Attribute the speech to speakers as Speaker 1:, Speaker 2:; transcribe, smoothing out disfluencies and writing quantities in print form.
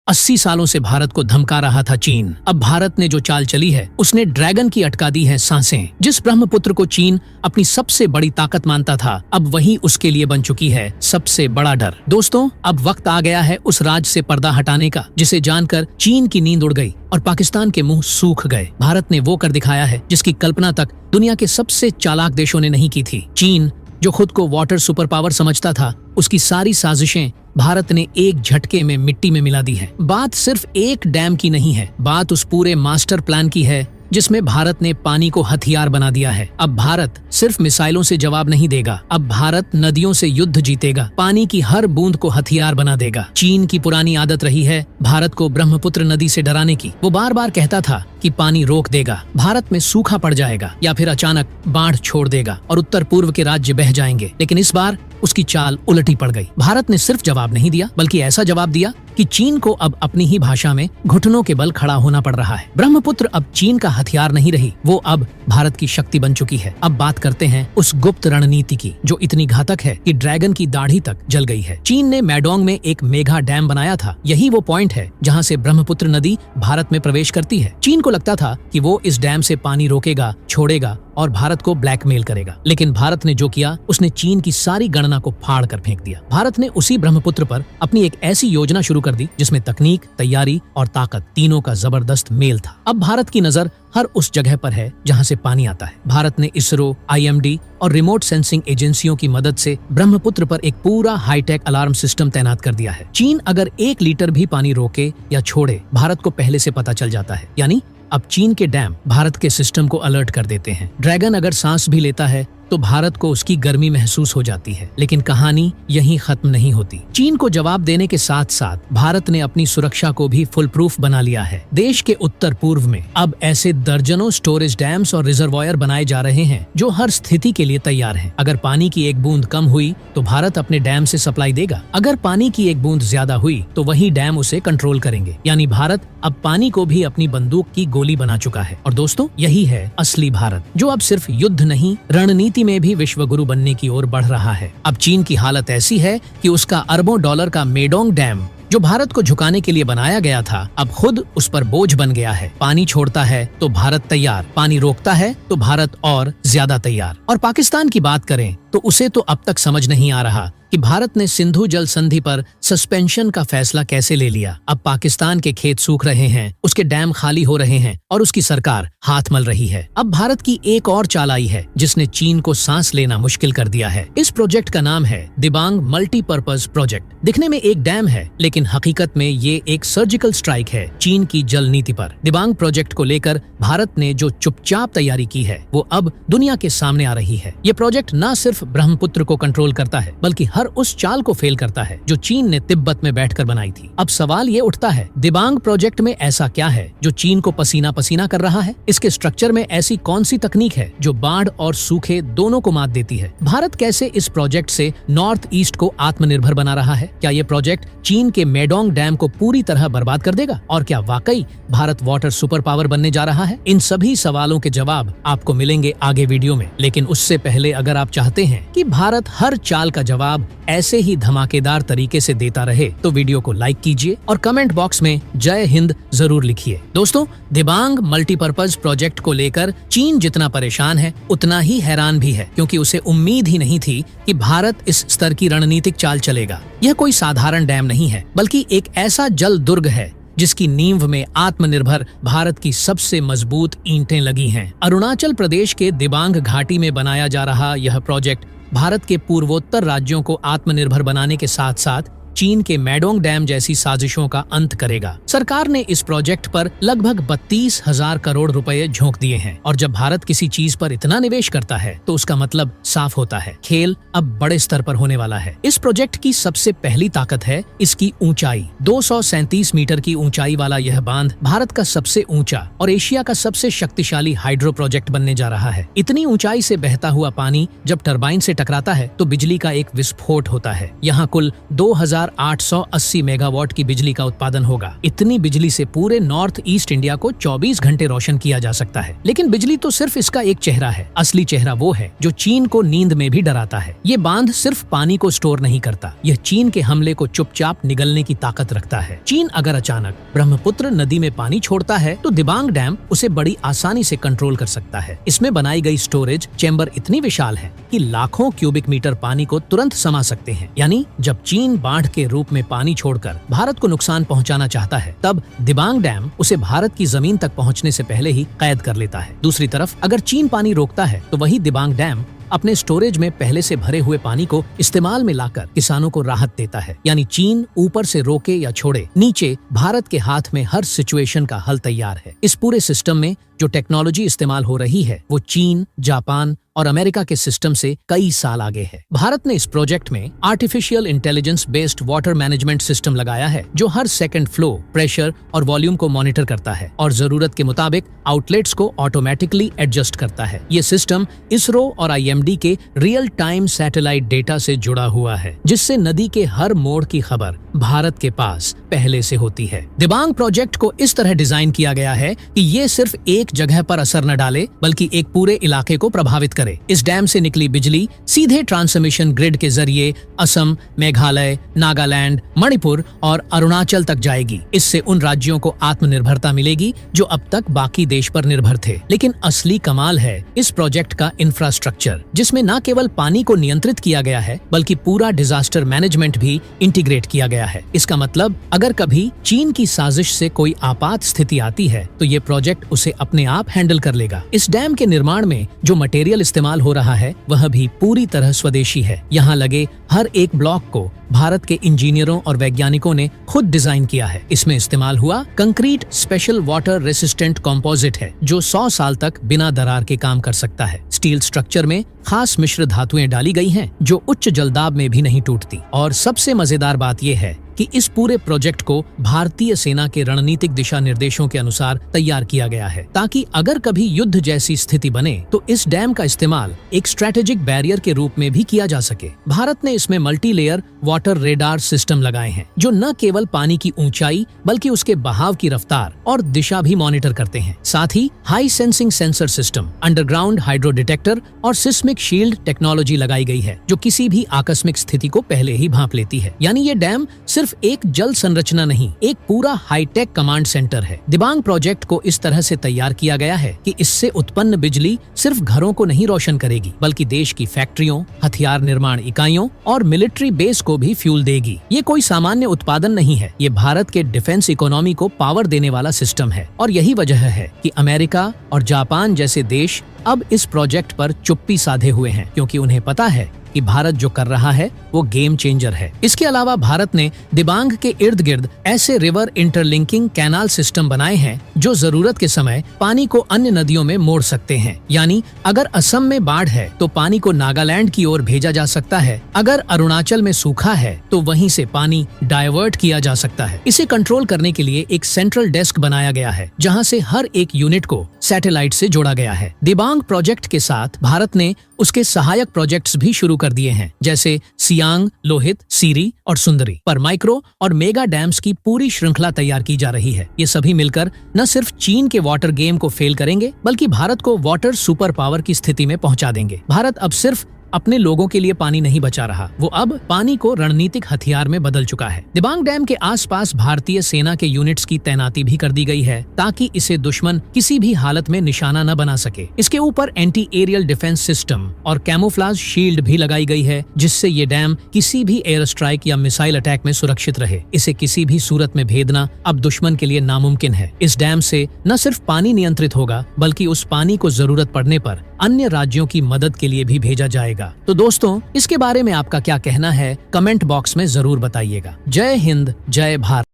Speaker 1: 80 सालों से भारत को धमका रहा था चीन। अब भारत ने जो चाल चली है उसने ड्रैगन की अटका दी है सांसें। जिस ब्रह्मपुत्र को चीन अपनी सबसे बड़ी ताकत मानता था, अब वही उसके लिए बन चुकी है सबसे बड़ा डर। दोस्तों, अब वक्त आ गया है उस राज से पर्दा हटाने का जिसे जानकर चीन की नींद उड़ गई और पाकिस्तान के मुंह सूख गए। भारत ने वो कर दिखाया है जिसकी कल्पना तक दुनिया के सबसे चालाक देशों ने नहीं की थी। चीन, जो खुद को वाटर सुपर पावर समझता था, उसकी सारी साजिशें भारत ने एक झटके में मिट्टी में मिला दी है। बात सिर्फ एक डैम की नहीं है, बात उस पूरे मास्टर प्लान की है जिसमें भारत ने पानी को हथियार बना दिया है। अब भारत सिर्फ मिसाइलों से जवाब नहीं देगा, अब भारत नदियों से युद्ध जीतेगा, पानी की हर बूंद को हथियार बना देगा। चीन की पुरानी आदत रही है भारत को ब्रह्मपुत्र नदी से डराने की। वो बार बार कहता था कि पानी रोक देगा, भारत में सूखा पड़ जाएगा या फिर अचानक बाढ़ छोड़ देगा और उत्तर पूर्व के राज्य बह जाएंगे। लेकिन इस बार उसकी चाल उलटी पड़ गई। भारत ने सिर्फ जवाब नहीं दिया, बल्कि ऐसा जवाब दिया कि चीन को अब अपनी ही भाषा में घुटनों के बल खड़ा होना पड़ रहा है। ब्रह्मपुत्र अब चीन का हथियार नहीं रही, वो अब भारत की शक्ति बन चुकी है। अब बात करते हैं उस गुप्त रणनीति की जो इतनी घातक है कि ड्रैगन की दाढ़ी तक जल गई है। चीन ने मैडोंग में एक मेगा डैम बनाया था। यही वो पॉइंट है जहाँ से ब्रह्मपुत्र नदी भारत में प्रवेश करती है। चीन को लगता था कि वो इस डैम से पानी रोकेगा, छोड़ेगा और भारत को ब्लैकमेल करेगा। लेकिन भारत ने जो किया, उसने चीन की सारी गणना को फाड़ कर फेंक दिया। भारत ने उसी ब्रह्मपुत्र पर अपनी एक ऐसी योजना शुरू कर दी जिसमें तकनीक, तैयारी और ताकत तीनों का जबरदस्त मेल था। अब भारत की नजर हर उस जगह पर है जहां से पानी आता है। भारत ने इसरो, IMD और रिमोट सेंसिंग एजेंसियों की मदद से ब्रह्मपुत्र पर एक पूरा हाईटेक अलार्म सिस्टम तैनात कर दिया है। चीन अगर 1 लीटर भी पानी रोके या छोड़े, भारत को पहले से पता चल जाता है। यानी अब चीन के डैम भारत के सिस्टम को अलर्ट कर देते हैं। ड्रैगन अगर सांस भी लेता है तो भारत को उसकी गर्मी महसूस हो जाती है। लेकिन कहानी यहीं खत्म नहीं होती। चीन को जवाब देने के साथ साथ भारत ने अपनी सुरक्षा को भी फुल प्रूफ बना लिया है। देश के उत्तर पूर्व में अब ऐसे दर्जनों स्टोरेज डैम्स और रिजर्वॉयर बनाए जा रहे हैं जो हर स्थिति के लिए तैयार हैं। अगर पानी की एक बूंद कम हुई तो भारत अपने डैम से सप्लाई देगा। अगर पानी की एक बूंद ज्यादा हुई तो वही डैम उसे कंट्रोल करेंगे। यानी भारत अब पानी को भी अपनी बंदूक की गोली बना चुका है। और दोस्तों, यही है असली भारत, जो अब सिर्फ युद्ध नहीं, रणनीति में भी विश्व गुरु बनने की ओर बढ़ रहा है। अब चीन की हालत ऐसी है कि उसका अरबों डॉलर का मेडोंग डैम, जो भारत को झुकाने के लिए बनाया गया था, अब खुद उस पर बोझ बन गया है। पानी छोड़ता है तो भारत तैयार, पानी रोकता है तो भारत और ज्यादा तैयार। और पाकिस्तान की बात करें तो उसे तो अब तक समझ नहीं आ रहा कि भारत ने सिंधु जल संधि पर सस्पेंशन का फैसला कैसे ले लिया। अब पाकिस्तान के खेत सूख रहे हैं, उसके डैम खाली हो रहे हैं और उसकी सरकार हाथ मल रही है। अब भारत की एक और चाल आई है जिसने चीन को सांस लेना मुश्किल कर दिया है। इस प्रोजेक्ट का नाम है दिबांग मल्टीपर्पज प्रोजेक्ट। दिखने में एक डैम है, लेकिन हकीकत में ये एक सर्जिकल स्ट्राइक है चीन की जल नीति पर। दिबांग प्रोजेक्ट को लेकर भारत ने जो चुपचाप तैयारी की है वो अब दुनिया के सामने आ रही है। ये प्रोजेक्ट न सिर्फ ब्रह्मपुत्र को कंट्रोल करता है, बल्कि हर उस चाल को फेल करता है जो चीन ने तिब्बत में बैठकर बनाई थी। अब सवाल ये उठता है, दिबांग प्रोजेक्ट में ऐसा क्या है जो चीन को पसीना पसीना कर रहा है? इसके स्ट्रक्चर में ऐसी कौन सी तकनीक है जो बाढ़ और सूखे दोनों को मात देती है? भारत कैसे इस प्रोजेक्ट से नॉर्थ ईस्ट को आत्मनिर्भर बना रहा है? क्या ये प्रोजेक्ट चीन के मेडोंग डैम को पूरी तरह बर्बाद कर देगा? और क्या वाकई भारत वाटर सुपर पावर बनने जा रहा है? इन सभी सवालों के जवाब आपको मिलेंगे आगे वीडियो में। लेकिन उससे पहले अगर आप चाहते हैं कि भारत हर चाल का जवाब ऐसे ही धमाकेदार तरीके से देता रहे तो वीडियो को लाइक कीजिए और कमेंट बॉक्स में जय हिंद जरूर लिखिए। दोस्तों, दिबांग मल्टीपर्पज प्रोजेक्ट को लेकर चीन जितना परेशान है उतना ही हैरान भी है, क्योंकि उसे उम्मीद ही नहीं थी कि भारत इस स्तर की रणनीतिक चाल चलेगा। यह कोई साधारण डैम नहीं है, बल्कि एक ऐसा जल दुर्ग है जिसकी नींव में आत्मनिर्भर भारत की सबसे मजबूत ईंटें लगी हैं। अरुणाचल प्रदेश के दिबांग घाटी में बनाया जा रहा यह प्रोजेक्ट भारत के पूर्वोत्तर राज्यों को आत्मनिर्भर बनाने के साथ साथ चीन के मैडोंग डैम जैसी साजिशों का अंत करेगा। सरकार ने इस प्रोजेक्ट पर लगभग 32,000 करोड़ रुपए झोंक दिए हैं। और जब भारत किसी चीज पर इतना निवेश करता है तो उसका मतलब साफ होता है, खेल अब बड़े स्तर पर होने वाला है। इस प्रोजेक्ट की सबसे पहली ताकत है इसकी ऊंचाई। 237 मीटर की ऊंचाई वाला यह बांध भारत का सबसे ऊंचा और एशिया का सबसे शक्तिशाली हाइड्रो प्रोजेक्ट बनने जा रहा है। इतनी ऊंचाई से बहता हुआ पानी जब टरबाइन से टकराता है तो बिजली का एक विस्फोट होता है। यहाँ कुल 2,000 और 880 मेगावाट की बिजली का उत्पादन होगा। इतनी बिजली से पूरे नॉर्थ ईस्ट इंडिया को 24 घंटे रोशन किया जा सकता है। लेकिन बिजली तो सिर्फ इसका एक चेहरा है। असली चेहरा वो है जो चीन को नींद में भी डराता है। ये बांध सिर्फ पानी को स्टोर नहीं करता, यह चीन के हमले को चुपचाप निगलने की ताकत रखता है। चीन अगर अचानक ब्रह्मपुत्र नदी में पानी छोड़ता है तो दिबांग डैम उसे बड़ी आसानी से कंट्रोल कर सकता है। इसमें बनाई गई स्टोरेज चेंबर इतनी विशाल है कि लाखों क्यूबिक मीटर पानी को तुरंत समा सकते हैं। यानी जब चीन बाढ़ के रूप में पानी छोड़कर भारत को नुकसान पहुंचाना चाहता है, तब दिबांग डैम उसे भारत की जमीन तक पहुंचने से पहले ही कैद कर लेता है। दूसरी तरफ अगर चीन पानी रोकता है तो वही दिबांग डैम अपने स्टोरेज में पहले से भरे हुए पानी को इस्तेमाल में लाकर किसानों को राहत देता है। यानी चीन ऊपर से रोके या छोड़े, नीचे भारत के हाथ में हर सिचुएशन का हल तैयार है। इस पूरे सिस्टम में जो टेक्नोलॉजी इस्तेमाल हो रही है वो चीन, जापान और अमेरिका के सिस्टम से कई साल आगे है। भारत ने इस प्रोजेक्ट में artificial intelligence based water management system लगाया है जो हर सेकंड फ्लो, प्रेशर और वॉल्यूम को मॉनिटर करता है और जरूरत के मुताबिक आउटलेट्स को ऑटोमेटिकली एडजस्ट करता है। ये सिस्टम इसरो और IMD के रियल टाइम सैटेलाइट डेटा से जुड़ा हुआ है, जिससे नदी के हर मोड़ की खबर भारत के पास पहले से होती है। दिबांग प्रोजेक्ट को इस तरह डिजाइन किया गया है कि ये सिर्फ एक जगह पर असर न डाले बल्कि एक पूरे इलाके को प्रभावित करे। इस डैम से निकली बिजली सीधे ट्रांसमिशन ग्रिड के जरिए असम, मेघालय, नागालैंड, मणिपुर और अरुणाचल तक जाएगी। इससे उन राज्यों को आत्मनिर्भरता मिलेगी जो अब तक बाकी देश पर निर्भर थे। लेकिन असली कमाल है इस प्रोजेक्ट का इंफ्रास्ट्रक्चर, जिसमें न केवल पानी को नियंत्रित किया गया है बल्कि पूरा डिजास्टर मैनेजमेंट भी इंटीग्रेट किया गया है। इसका मतलब अगर कभी चीन की साजिश से कोई आपात स्थिति आती है तो ये प्रोजेक्ट उसे अपने आप हैंडल कर लेगा। इस डैम के निर्माण में जो मटेरियल इस्तेमाल हो रहा है वह भी पूरी तरह स्वदेशी है। यहाँ लगे हर एक ब्लॉक को भारत के इंजीनियरों और वैज्ञानिकों ने खुद डिजाइन किया है। इसमें इस्तेमाल हुआ concrete special water resistant composite है जो 100 साल तक बिना दरार के काम कर सकता है। स्टील स्ट्रक्चर में खास मिश्र धातुएं डाली गई हैं जो उच्च जलदाब में भी नहीं टूटती। और सबसे मजेदार बात यह है कि इस पूरे प्रोजेक्ट को भारतीय सेना के रणनीतिक दिशा निर्देशों के अनुसार तैयार किया गया है, ताकि अगर कभी युद्ध जैसी स्थिति बने तो इस डैम का इस्तेमाल एक स्ट्रेटेजिक बैरियर के रूप में भी किया जा सके। भारत ने इसमें multi layer water radar system लगाए हैं जो न केवल पानी की ऊंचाई बल्कि उसके बहाव की रफ्तार और दिशा भी मॉनिटर करते हैं। साथ ही high sensing sensor system, underground hydro detector और सिस्मिक शील्ड टेक्नोलॉजी लगाई गई है जो किसी भी आकस्मिक स्थिति को पहले ही भांप लेती है। यानी ये डैम सिर्फ एक जल संरचना नहीं, एक पूरा हाईटेक कमांड सेंटर है। दिबांग प्रोजेक्ट को इस तरह से तैयार किया गया है कि इससे उत्पन्न बिजली सिर्फ घरों को नहीं रोशन करेगी बल्कि देश की फैक्ट्रियों, हथियार निर्माण इकाइयों और मिलिट्री बेस को भी फ्यूल देगी। ये कोई सामान्य उत्पादन नहीं है, ये भारत के डिफेंस इकोनॉमी को पावर देने वाला सिस्टम है। और यही वजह है कि अमेरिका और जापान जैसे देश अब इस प्रोजेक्ट पर चुप्पी साधे हुए हैं, क्योंकि उन्हें पता है कि भारत जो कर रहा है वो गेम चेंजर है। इसके अलावा भारत ने दिबांग के इर्द गिर्द ऐसे रिवर इंटरलिंकिंग कैनाल सिस्टम बनाए हैं जो जरूरत के समय पानी को अन्य नदियों में मोड़ सकते हैं। यानी अगर असम में बाढ़ है तो पानी को नागालैंड की ओर भेजा जा सकता है, अगर अरुणाचल में सूखा है तो वहीं से पानी डाइवर्ट किया जा सकता है। इसे कंट्रोल करने के लिए एक सेंट्रल डेस्क बनाया गया है जहाँ से हर एक यूनिट को सैटेलाइट से जोड़ा गया है। दिबांग प्रोजेक्ट के साथ भारत ने उसके सहायक प्रोजेक्ट्स भी शुरू कर दिए हैं, जैसे सियांग, लोहित, सीरी और सुंदरी पर माइक्रो और मेगा डैम्स की पूरी श्रृंखला तैयार की जा रही है। ये सभी मिलकर न सिर्फ चीन के वाटर गेम को फेल करेंगे बल्कि भारत को वाटर सुपर पावर की स्थिति में पहुंचा देंगे। भारत अब सिर्फ अपने लोगों के लिए पानी नहीं बचा रहा, वो अब पानी को रणनीतिक हथियार में बदल चुका है। दिबांग डैम के आसपास भारतीय सेना के यूनिट्स की तैनाती भी कर दी गई है ताकि इसे दुश्मन किसी भी हालत में निशाना न बना सके। इसके ऊपर एंटी एरियल डिफेंस सिस्टम और कैमोफ्लाज शील्ड भी लगाई गई है जिससे ये डैम किसी भी एयर स्ट्राइक या मिसाइल अटैक में सुरक्षित रहे। इसे किसी भी सूरत में भेदना अब दुश्मन के लिए नामुमकिन है। इस डैम से न सिर्फ पानी नियंत्रित होगा बल्कि उस पानी को जरूरत पड़ने पर अन्य राज्यों की मदद के लिए भी भेजा जाएगा। तो दोस्तों, इसके बारे में आपका क्या कहना है कमेंट बॉक्स में जरूर बताइएगा। जय हिंद, जय भारत।